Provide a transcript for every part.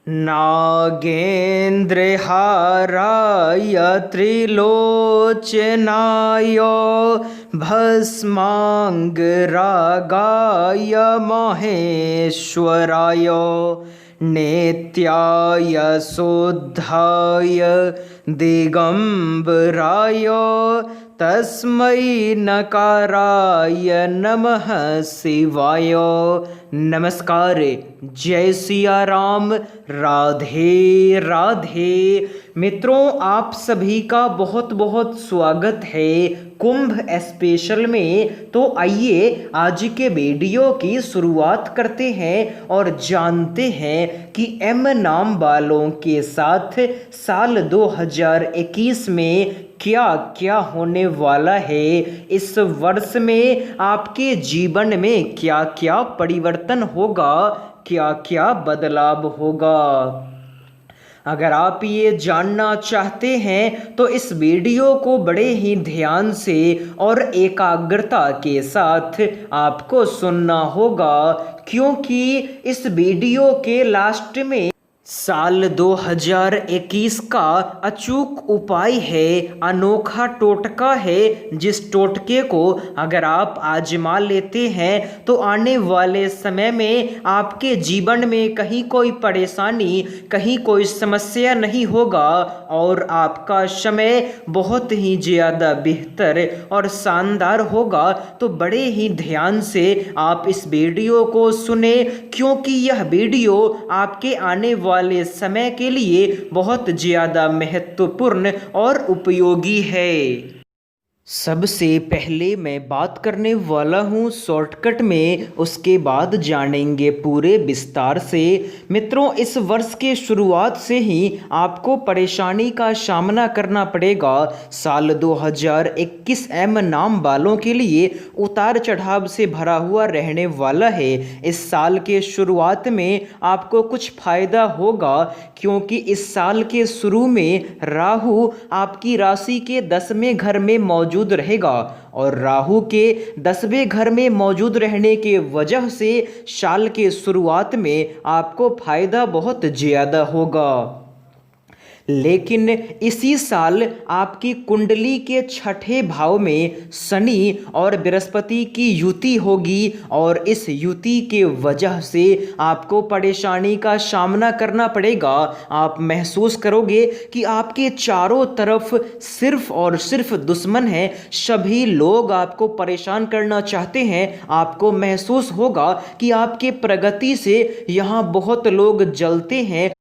नागेन्द्रहाराय त्रिलोचनाय भस्माङ्गरागाय महेश्वराय नेत्याय शुद्धाय दिगंबराय तस्मै नकाराय नमः शिवाय। नमस्कार, जय सिया राम, राधे राधे। मित्रों, आप सभी का बहुत बहुत स्वागत है कुंभ स्पेशल में। तो आइए आज के वीडियो की शुरुआत करते हैं और जानते हैं कि एम नाम वालों के साथ साल 2021 में क्या क्या होने वाला है। इस वर्ष में आपके जीवन में क्या क्या परिवर्तन होगा, क्या क्या बदलाव होगा। अगर आप ये जानना चाहते हैं तो इस वीडियो को बड़े ही ध्यान से और एकाग्रता के साथ आपको सुनना होगा, क्योंकि इस वीडियो के लास्ट में साल 2021 का अचूक उपाय है, अनोखा टोटका है, जिस टोटके को अगर आप आजमा लेते हैं तो आने वाले समय में आपके जीवन में कहीं कोई परेशानी, कहीं कोई समस्या नहीं होगा और आपका समय बहुत ही ज़्यादा बेहतर और शानदार होगा। तो बड़े ही ध्यान से आप इस वीडियो को सुने, क्योंकि यह वीडियो आपके आने वाले समय के लिए बहुत ज़्यादा महत्वपूर्ण और उपयोगी है। सबसे पहले मैं बात करने वाला हूँ शॉर्टकट में, उसके बाद जानेंगे पूरे विस्तार से। मित्रों, इस वर्ष के शुरुआत से ही आपको परेशानी का सामना करना पड़ेगा। साल 2021 एम नाम वालों के लिए उतार चढ़ाव से भरा हुआ रहने वाला है। इस साल के शुरुआत में आपको कुछ फायदा होगा, क्योंकि इस साल के शुरू में राहु आपकी राशि के 10वें घर में मौजूद रहेगा और राहु के 10वें घर में मौजूद रहने के वजह से साल के शुरुआत में आपको फायदा बहुत ज़्यादा होगा। लेकिन इसी साल आपकी कुंडली के छठे भाव में शनि और बृहस्पति की युति होगी और इस युति के वजह से आपको परेशानी का सामना करना पड़ेगा। आप महसूस करोगे कि आपके चारों तरफ सिर्फ और सिर्फ दुश्मन हैं, सभी लोग आपको परेशान करना चाहते हैं। आपको महसूस होगा कि आपके प्रगति से यहाँ बहुत लोग जलते हैं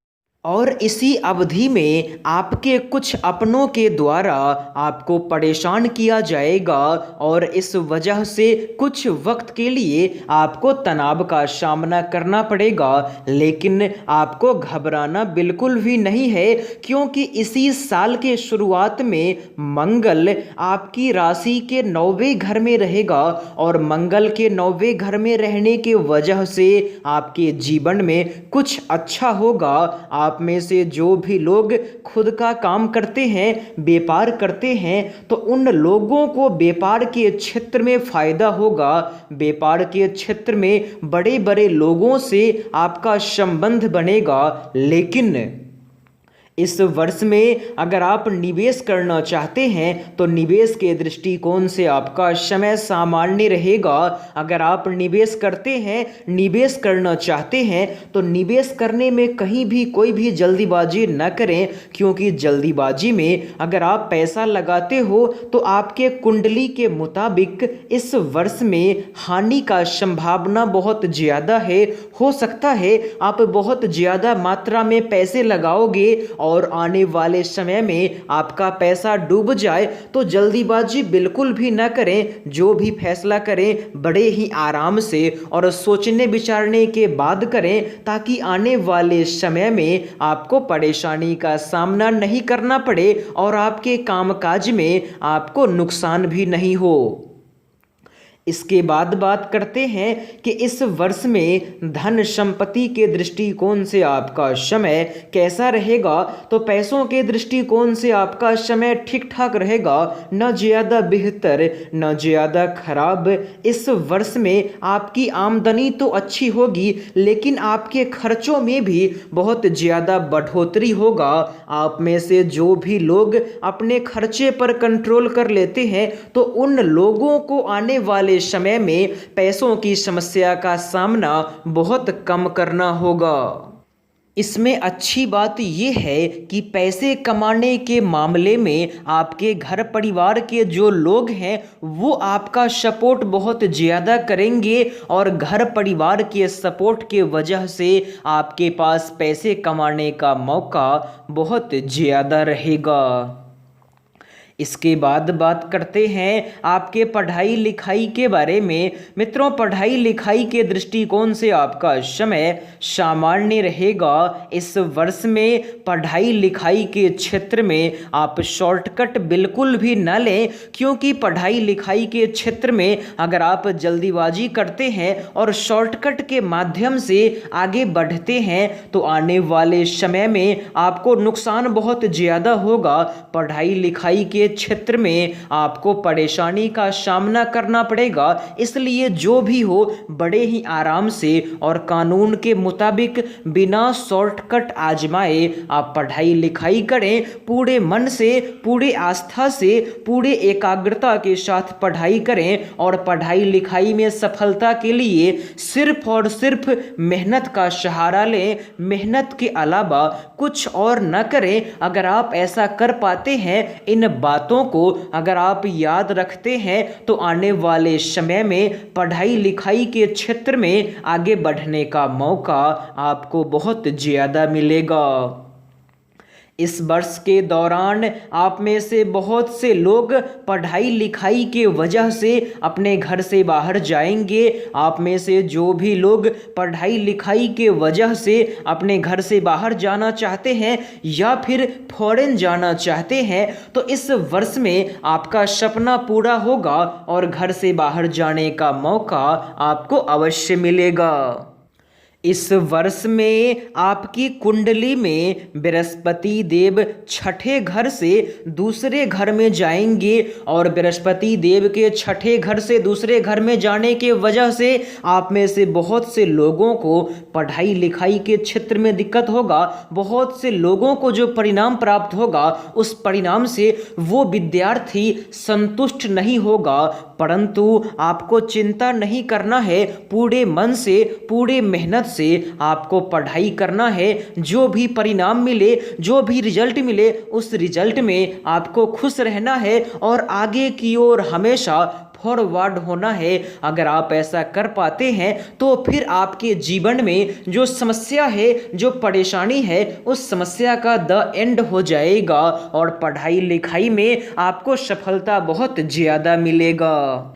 और इसी अवधि में आपके कुछ अपनों के द्वारा आपको परेशान किया जाएगा और इस वजह से कुछ वक्त के लिए आपको तनाव का सामना करना पड़ेगा। लेकिन आपको घबराना बिल्कुल भी नहीं है, क्योंकि इसी साल के शुरुआत में मंगल आपकी राशि के 9वें घर में रहेगा और मंगल के 9वें घर में रहने के वजह से आपके जीवन में कुछ अच्छा होगा। आप में से जो भी लोग खुद का काम करते हैं, व्यापार करते हैं, तो उन लोगों को व्यापार के क्षेत्र में फायदा होगा। व्यापार के क्षेत्र में बड़े बड़े लोगों से आपका संबंध बनेगा। लेकिन इस वर्ष में अगर आप निवेश करना चाहते हैं तो निवेश के दृष्टिकोण से आपका समय सामान्य रहेगा। अगर आप निवेश करते हैं, निवेश करना चाहते हैं, तो निवेश करने में कहीं भी कोई भी जल्दीबाजी न करें, क्योंकि जल्दीबाजी में अगर आप पैसा लगाते हो तो आपके कुंडली के मुताबिक इस वर्ष में हानि का संभावना बहुत ज़्यादा है। हो सकता है आप बहुत ज़्यादा मात्रा में पैसे लगाओगे और आने वाले समय में आपका पैसा डूब जाए। तो जल्दीबाजी बिल्कुल भी न करें, जो भी फैसला करें बड़े ही आराम से और सोचने विचारने के बाद करें, ताकि आने वाले समय में आपको परेशानी का सामना नहीं करना पड़े और आपके कामकाज में आपको नुकसान भी नहीं हो। इसके बाद बात करते हैं कि इस वर्ष में धन संपत्ति के दृष्टिकोण से आपका समय कैसा रहेगा। तो पैसों के दृष्टिकोण से आपका समय ठीक ठाक रहेगा, न ज़्यादा बेहतर न ज़्यादा खराब। इस वर्ष में आपकी आमदनी तो अच्छी होगी, लेकिन आपके खर्चों में भी बहुत ज़्यादा बढ़ोतरी होगा। आप में से जो भी लोग अपने खर्चे पर कंट्रोल कर लेते हैं, तो उन लोगों को आने वाले समय में पैसों की समस्या का सामना बहुत कम करना होगा। इसमें अच्छी बात यह है कि पैसे कमाने के मामले में आपके घर परिवार के जो लोग हैं वो आपका सपोर्ट बहुत ज़्यादा करेंगे, और घर परिवार के सपोर्ट के वजह से आपके पास पैसे कमाने का मौका बहुत ज़्यादा रहेगा। इसके बाद बात करते हैं आपके पढ़ाई लिखाई के बारे में। मित्रों, पढ़ाई लिखाई के दृष्टिकोण से आपका समय सामान्य रहेगा। इस वर्ष में पढ़ाई लिखाई के क्षेत्र में आप शॉर्टकट बिल्कुल भी न लें, क्योंकि पढ़ाई लिखाई के क्षेत्र में अगर आप जल्दीबाजी करते हैं और शॉर्टकट के माध्यम से आगे बढ़ते हैं तो आने वाले समय में आपको नुकसान बहुत ज़्यादा होगा। पढ़ाई लिखाई के क्षेत्र में आपको परेशानी का सामना करना पड़ेगा, इसलिए जो भी हो बड़े ही आराम से और कानून के मुताबिक बिना शॉर्टकट आजमाए आप पढ़ाई लिखाई करें। पूरे मन से, पूरे आस्था से, पूरे एकाग्रता के साथ पढ़ाई करें, और पढ़ाई लिखाई में सफलता के लिए सिर्फ और सिर्फ मेहनत का सहारा लें। मेहनत के अलावा कुछ और न करें। अगर आप ऐसा कर पाते हैं, इन बातों को अगर आप याद रखते हैं, तो आने वाले समय में पढ़ाई लिखाई के क्षेत्र में आगे बढ़ने का मौका आपको बहुत ज़्यादा मिलेगा। इस वर्ष के दौरान आप में से बहुत से लोग पढ़ाई लिखाई के वजह से अपने घर से बाहर जाएंगे। आप में से जो भी लोग पढ़ाई लिखाई के वजह से अपने घर से बाहर जाना चाहते हैं या फिर फॉरेन जाना चाहते हैं, तो इस वर्ष में आपका सपना पूरा होगा और घर से बाहर जाने का मौका आपको अवश्य मिलेगा। इस वर्ष में आपकी कुंडली में बृहस्पति देव छठे घर से दूसरे घर में जाएंगे, और बृहस्पति देव के छठे घर से दूसरे घर में जाने के वजह से आप में से बहुत से लोगों को पढ़ाई लिखाई के क्षेत्र में दिक्कत होगा। बहुत से लोगों को जो परिणाम प्राप्त होगा उस परिणाम से वो विद्यार्थी संतुष्ट नहीं होगा, परंतु आपको चिंता नहीं करना है। पूरे मन से, पूरे मेहनत से आपको पढ़ाई करना है। जो भी परिणाम मिले, जो भी रिजल्ट मिले, उस रिजल्ट में आपको खुश रहना है और आगे की ओर हमेशा फॉरवर्ड होना है। अगर आप ऐसा कर पाते हैं तो फिर आपके जीवन में जो समस्या है, जो परेशानी है, उस समस्या का द एंड हो जाएगा और पढ़ाई लिखाई में आपको सफलता बहुत ज़्यादा मिलेगा।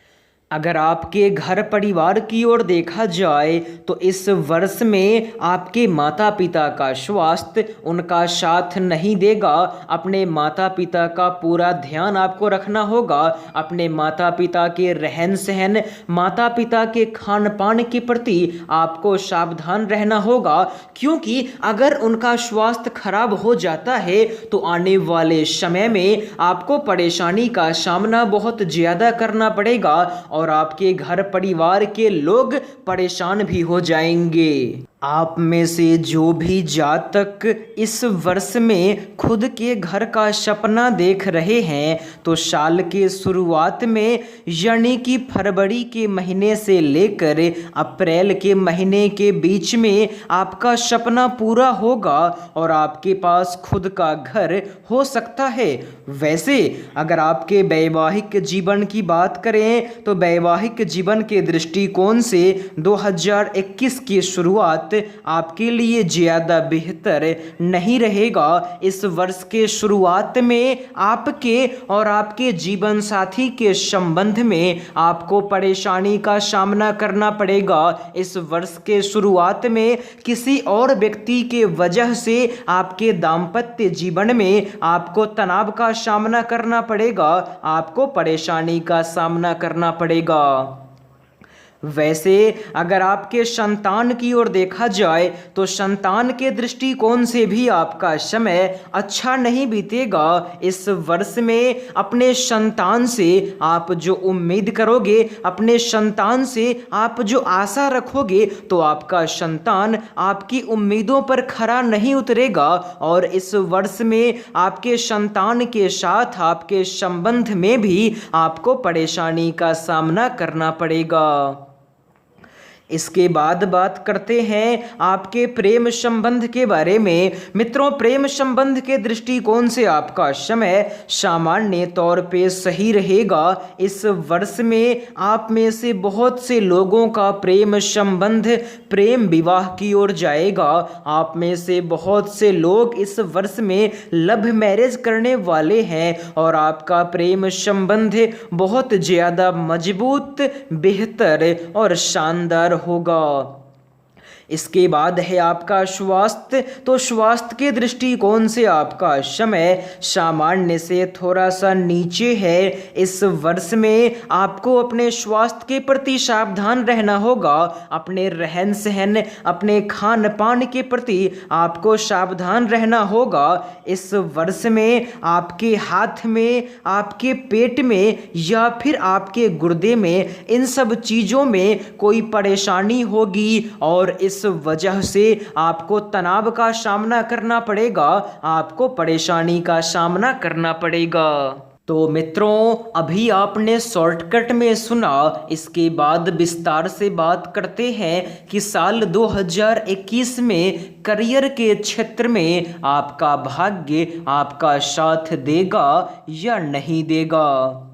अगर आपके घर परिवार की ओर देखा जाए तो इस वर्ष में आपके माता पिता का स्वास्थ्य उनका साथ नहीं देगा। अपने माता पिता का पूरा ध्यान आपको रखना होगा। अपने माता पिता के रहन सहन, माता पिता के खान पान के प्रति आपको सावधान रहना होगा, क्योंकि अगर उनका स्वास्थ्य खराब हो जाता है तो आने वाले समय में आपको परेशानी का सामना बहुत ज़्यादा करना पड़ेगा और आपके घर परिवार के लोग परेशान भी हो जाएंगे। आप में से जो भी जातक इस वर्ष में खुद के घर का सपना देख रहे हैं, तो साल के शुरुआत में यानी कि फरवरी के महीने से लेकर अप्रैल के महीने के बीच में आपका सपना पूरा होगा और आपके पास खुद का घर हो सकता है। वैसे अगर आपके वैवाहिक जीवन की बात करें तो वैवाहिक जीवन के दृष्टिकोण से 2021 की शुरुआत आपके लिए ज़्यादा बेहतर नहीं रहेगा। इस वर्ष के शुरुआत में आपके और आपके जीवन साथी के संबंध में आपको परेशानी का सामना करना पड़ेगा। इस वर्ष के शुरुआत में किसी और व्यक्ति के वजह से आपके दाम्पत्य जीवन में आपको तनाव का सामना करना पड़ेगा, आपको परेशानी का सामना करना पड़ेगा। वैसे अगर आपके संतान की ओर देखा जाए तो संतान के दृष्टिकोण से भी आपका समय अच्छा नहीं बीतेगा। इस वर्ष में अपने संतान से आप जो उम्मीद करोगे, अपने संतान से आप जो आशा रखोगे, तो आपका संतान आपकी उम्मीदों पर खरा नहीं उतरेगा और इस वर्ष में आपके संतान के साथ आपके संबंध में भी आपको परेशानी का सामना करना पड़ेगा। इसके बाद बात करते हैं आपके प्रेम संबंध के बारे में। मित्रों, प्रेम संबंध के दृष्टिकोण से आपका समय सामान्य तौर पे सही रहेगा। इस वर्ष में आप में से बहुत से लोगों का प्रेम संबंध प्रेम विवाह की ओर जाएगा। आप में से बहुत से लोग इस वर्ष में लव मैरिज करने वाले हैं और आपका प्रेम संबंध बहुत ज़्यादा मजबूत, बेहतर और शानदार होगा। इसके बाद है आपका स्वास्थ्य। तो स्वास्थ्य के दृष्टिकोण से आपका समय सामान्य से थोड़ा सा नीचे है। इस वर्ष में आपको अपने स्वास्थ्य के प्रति सावधान रहना होगा। अपने रहन सहन, अपने खान पान के प्रति आपको सावधान रहना होगा। इस वर्ष में आपके हाथ में, आपके पेट में या फिर आपके गुर्दे में, इन सब चीज़ों में कोई परेशानी होगी और इस वजह से आपको तनाव का सामना करना पड़ेगा, आपको परेशानी का सामना करना पड़ेगा। तो मित्रों, अभी आपने शॉर्टकट में सुना, इसके बाद विस्तार से बात करते हैं कि साल 2021 में करियर के क्षेत्र में आपका भाग्य आपका साथ देगा या नहीं देगा।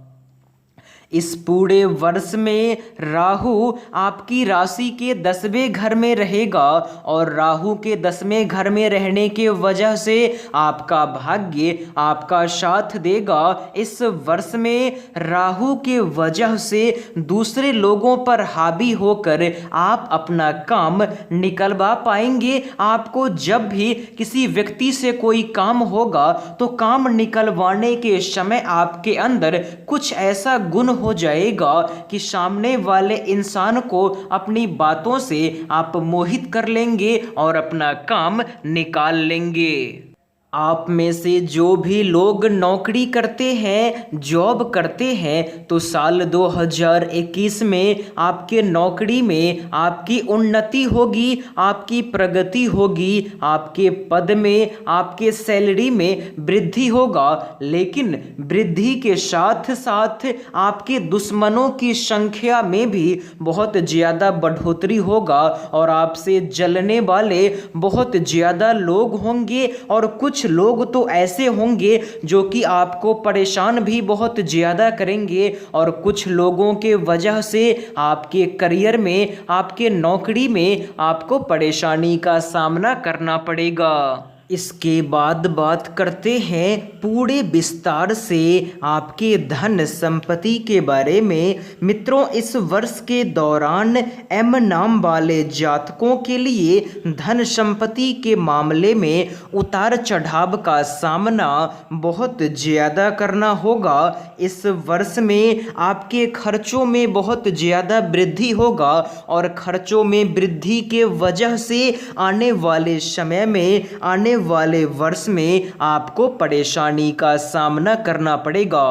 इस पूरे वर्ष में राहु आपकी राशि के 10वें घर में रहेगा और राहु के 10वें घर में रहने के वजह से आपका भाग्य आपका साथ देगा। इस वर्ष में राहु के वजह से दूसरे लोगों पर हावी होकर आप अपना काम निकलवा पाएंगे। आपको जब भी किसी व्यक्ति से कोई काम होगा तो काम निकलवाने के समय आपके अंदर कुछ ऐसा गुण हो जाएगा कि सामने वाले इंसान को अपनी बातों से आप मोहित कर लेंगे और अपना काम निकाल लेंगे। आप में से जो भी लोग नौकरी करते हैं, जॉब करते हैं, तो साल 2021 में आपके नौकरी में आपकी उन्नति होगी, आपकी प्रगति होगी, आपके पद में, आपके सैलरी में वृद्धि होगा। लेकिन वृद्धि के साथ साथ आपके दुश्मनों की संख्या में भी बहुत ज़्यादा बढ़ोतरी होगा और आपसे जलने वाले बहुत ज़्यादा लोग होंगे और कुछ लोग तो ऐसे होंगे जो कि आपको परेशान भी बहुत ज़्यादा करेंगे और कुछ लोगों के वजह से आपके करियर में, आपके नौकरी में आपको परेशानी का सामना करना पड़ेगा। इसके बाद बात करते हैं पूरे विस्तार से आपके धन संपत्ति के बारे में। मित्रों, इस वर्ष के दौरान एम नाम वाले जातकों के लिए धन संपत्ति के मामले में उतार चढ़ाव का सामना बहुत ज़्यादा करना होगा। इस वर्ष में आपके खर्चों में बहुत ज़्यादा वृद्धि होगा और खर्चों में वृद्धि के वजह से आने वाले समय में, आने वाले वर्ष में आपको परेशानी का सामना करना पड़ेगा।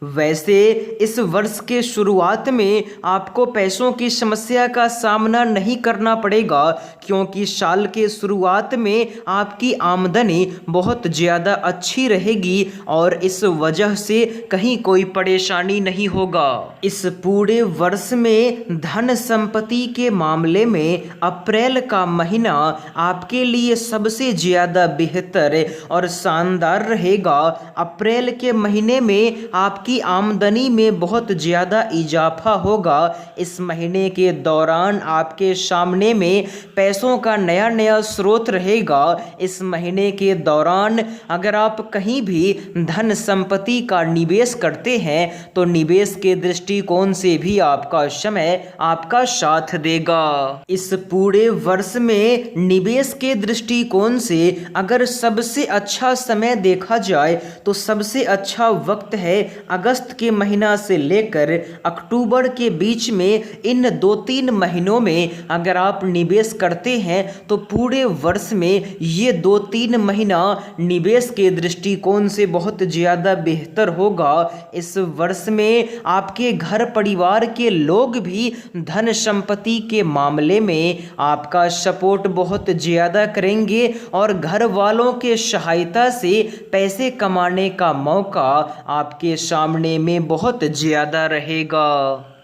वैसे इस वर्ष के शुरुआत में आपको पैसों की समस्या का सामना नहीं करना पड़ेगा क्योंकि साल के शुरुआत में आपकी आमदनी बहुत ज़्यादा अच्छी रहेगी और इस वजह से कहीं कोई परेशानी नहीं होगा। इस पूरे वर्ष में धन संपत्ति के मामले में अप्रैल का महीना आपके लिए सबसे ज़्यादा बेहतर और शानदार रहेगा। अप्रैल के महीने में आपकी आमदनी में बहुत ज़्यादा इजाफा होगा। इस महीने के दौरान आपके सामने में पैसों का नया नया स्रोत रहेगा। इस महीने के दौरान अगर आप कहीं भी धन संपत्ति का निवेश करते हैं तो निवेश के दृष्टिकोण से भी आपका समय आपका साथ देगा। इस पूरे वर्ष में निवेश के दृष्टिकोण से अगर सबसे अच्छा समय देखा जाए तो सबसे अच्छा वक्त है अगस्त के महीना से लेकर अक्टूबर के बीच में इन 2-3 महीनों में अगर आप निवेश करते हैं तो पूरे वर्ष में ये 2-3 महीना निवेश के दृष्टिकोण से बहुत ज़्यादा बेहतर होगा। इस वर्ष में आपके घर परिवार के लोग भी धन संपत्ति के मामले में आपका सपोर्ट बहुत ज़्यादा करेंगे और घर वालों के सहायता से पैसे कमाने का मौका आपके सामने में बहुत ज़्यादा रहेगा।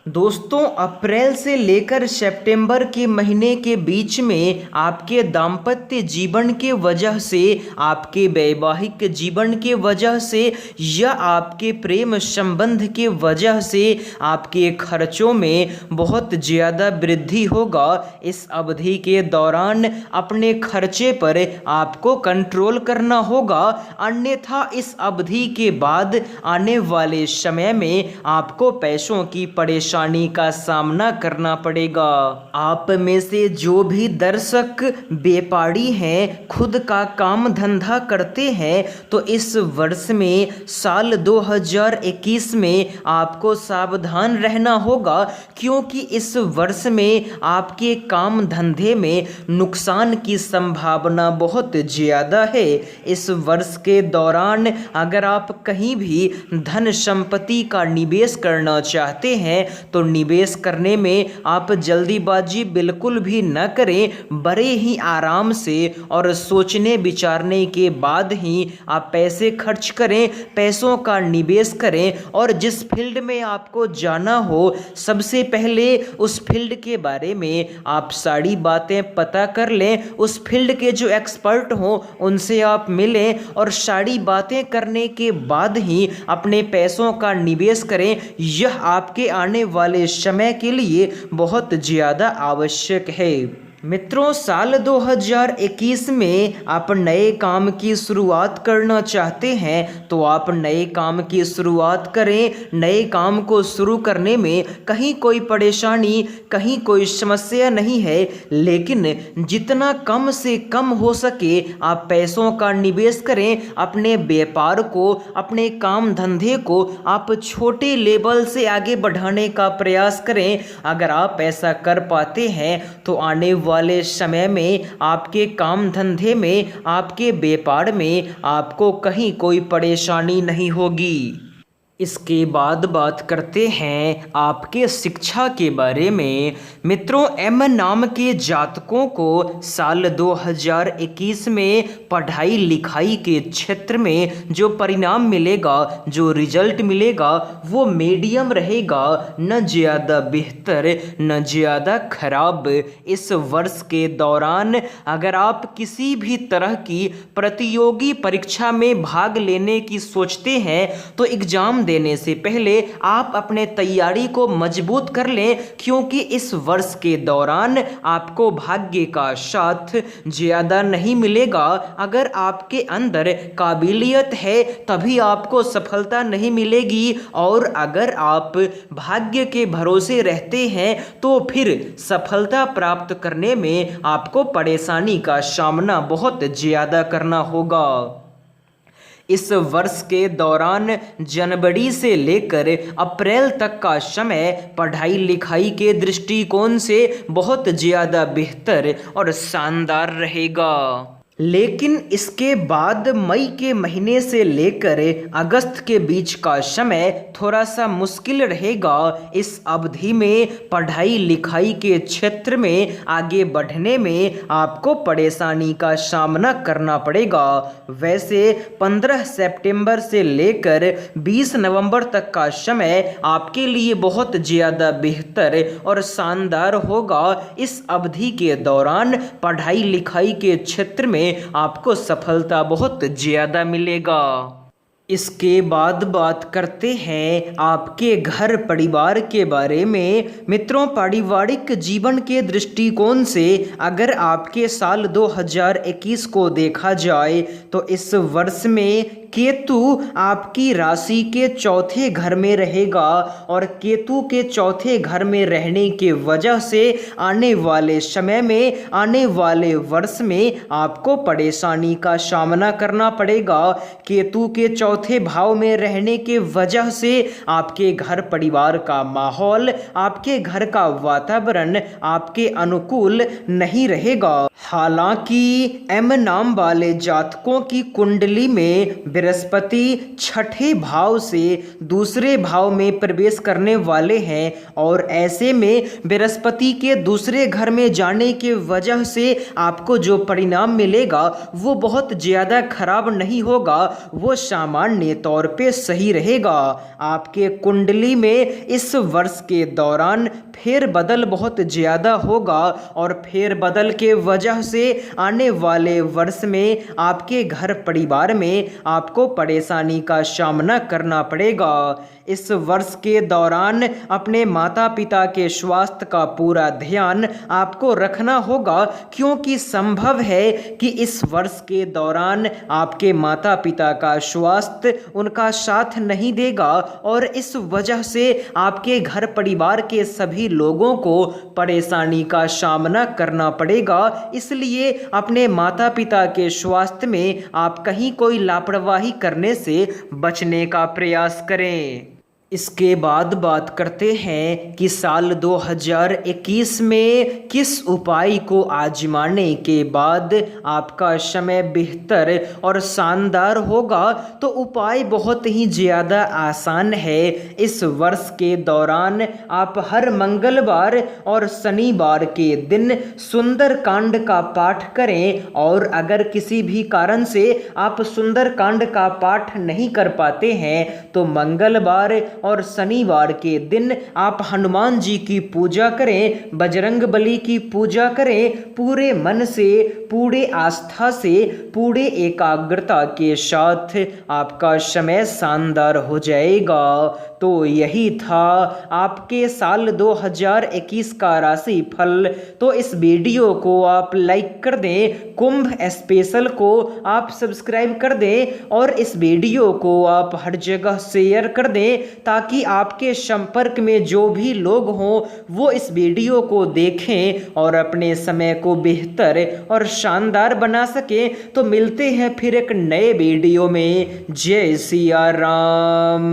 दोस्तों, अप्रैल से लेकर सितंबर के महीने के बीच में आपके दाम्पत्य जीवन के वजह से, आपके वैवाहिक जीवन के वजह से या आपके प्रेम संबंध के वजह से आपके खर्चों में बहुत ज़्यादा वृद्धि होगा। इस अवधि के दौरान अपने खर्चे पर आपको कंट्रोल करना होगा, अन्यथा इस अवधि के बाद आने वाले समय में आपको पैसों की परेशानी का सामना करना पड़ेगा। आप में से जो भी दर्शक व्यापारी हैं, खुद का काम धंधा करते हैं, तो इस वर्ष में साल 2021 में आपको सावधान रहना होगा, क्योंकि इस वर्ष में आपके काम धंधे में नुकसान की संभावना बहुत ज़्यादा है। इस वर्ष के दौरान अगर आप कहीं भी धन संपत्ति का निवेश करना चाहते हैं तो निवेश करने में आप जल्दीबाजी बिल्कुल भी न करें। बड़े ही आराम से और सोचने विचारने के बाद ही आप पैसे खर्च करें, पैसों का निवेश करें और जिस फील्ड में आपको जाना हो सबसे पहले उस फील्ड के बारे में आप सारी बातें पता कर लें। उस फील्ड के जो एक्सपर्ट हों उनसे आप मिलें और सारी बातें करने के बाद ही अपने पैसों का निवेश करें। यह आपके आने वाले समय के लिए बहुत ज़्यादा आवश्यक है। मित्रों, साल 2021 में आप नए काम की शुरुआत करना चाहते हैं तो आप नए काम की शुरुआत करें। नए काम को शुरू करने में कहीं कोई परेशानी, कहीं कोई समस्या नहीं है, लेकिन जितना कम से कम हो सके आप पैसों का निवेश करें। अपने व्यापार को, अपने काम धंधे को आप छोटे लेवल से आगे बढ़ाने का प्रयास करें। अगर आप ऐसा कर पाते हैं तो आने वाले समय में आपके काम धंधे में, आपके व्यापार में आपको कहीं कोई परेशानी नहीं होगी। इसके बाद बात करते हैं आपके शिक्षा के बारे में। मित्रों, एम नाम के जातकों को साल 2021 में पढ़ाई लिखाई के क्षेत्र में जो परिणाम मिलेगा, जो रिजल्ट मिलेगा वो मीडियम रहेगा, न ज़्यादा बेहतर न ज़्यादा खराब। इस वर्ष के दौरान अगर आप किसी भी तरह की प्रतियोगी परीक्षा में भाग लेने की सोचते हैं तो एग्ज़ाम देने से पहले आप अपने तैयारी को मजबूत कर लें, क्योंकि इस वर्ष के दौरान आपको भाग्य का साथ ज़्यादा नहीं मिलेगा। अगर आपके अंदर काबिलियत है तभी आपको सफलता नहीं मिलेगी, और अगर आप भाग्य के भरोसे रहते हैं तो फिर सफलता प्राप्त करने में आपको परेशानी का सामना बहुत ज़्यादा करना होगा। इस वर्ष के दौरान जनवरी से लेकर अप्रैल तक का समय पढ़ाई लिखाई के दृष्टिकोण से बहुत ज़्यादा बेहतर और शानदार रहेगा। लेकिन इसके बाद मई के महीने से लेकर अगस्त के बीच का समय थोड़ा सा मुश्किल रहेगा। इस अवधि में पढ़ाई लिखाई के क्षेत्र में आगे बढ़ने में आपको परेशानी का सामना करना पड़ेगा। वैसे 15 सितंबर से लेकर 20 नवंबर तक का समय आपके लिए बहुत ज़्यादा बेहतर और शानदार होगा। इस अवधि के दौरान पढ़ाई लिखाई के क्षेत्र में आपको सफलता बहुत ज़्यादा मिलेगा। इसके बाद बात करते हैं आपके घर परिवार के बारे में। मित्रों, पारिवारिक जीवन के दृष्टिकोण से अगर आपके साल 2021 को देखा जाए तो इस वर्ष में केतु आपकी राशि के चौथे घर में रहेगा और केतु के चौथे घर में रहने के वजह से आने वाले समय में, आने वाले वर्ष में आपको परेशानी का सामना करना पड़ेगा। केतु के चौथे भाव में रहने के वजह से आपके घर परिवार का माहौल, आपके घर का वातावरण आपके अनुकूल नहीं रहेगा। हालांकि एम नाम वाले जातकों की कुंडली में बृहस्पति छठे भाव से दूसरे भाव में प्रवेश करने वाले हैं और ऐसे में बृहस्पति के दूसरे घर में जाने के वजह से आपको जो परिणाम मिलेगा वो बहुत ज़्यादा खराब नहीं होगा, वो सामान्य तौर पे सही रहेगा। आपके कुंडली में इस वर्ष के दौरान फेरबदल बहुत ज़्यादा होगा और फेरबदल के वजह से आने वाले वर्ष में आपके घर परिवार में आपको परेशानी का सामना करना पड़ेगा। इस वर्ष के दौरान अपने माता पिता के स्वास्थ्य का पूरा ध्यान आपको रखना होगा, क्योंकि संभव है कि इस वर्ष के दौरान आपके माता पिता का स्वास्थ्य उनका साथ नहीं देगा और इस वजह से आपके घर परिवार के सभी लोगों को परेशानी का सामना करना पड़ेगा। इसलिए अपने माता पिता के स्वास्थ्य में आप कहीं कोई लापरवाही करने से बचने का प्रयास करें। इसके बाद बात करते हैं कि साल 2021 में किस उपाय को आजमाने के बाद आपका समय बेहतर और शानदार होगा। तो उपाय बहुत ही ज़्यादा आसान है। इस वर्ष के दौरान आप हर मंगलवार और शनिवार के दिन सुंदरकांड का पाठ करें और अगर किसी भी कारण से आप सुंदरकांड का पाठ नहीं कर पाते हैं तो मंगलवार और शनिवार के दिन आप हनुमान जी की पूजा करें, बजरंग बली की पूजा करें, पूरे मन से, पूरे आस्था से, पूरे एकाग्रता के साथ आपका समय शानदार हो जाएगा। तो यही था आपके साल 2021 का राशि फल। तो इस वीडियो को आप लाइक कर दें, कुंभ स्पेशल को आप सब्सक्राइब कर दें और इस वीडियो को आप हर जगह शेयर कर दें ताकि आपके संपर्क में जो भी लोग हों वो इस वीडियो को देखें और अपने समय को बेहतर और शानदार बना सकें। तो मिलते हैं फिर एक नए वीडियो में। जय सिया राम।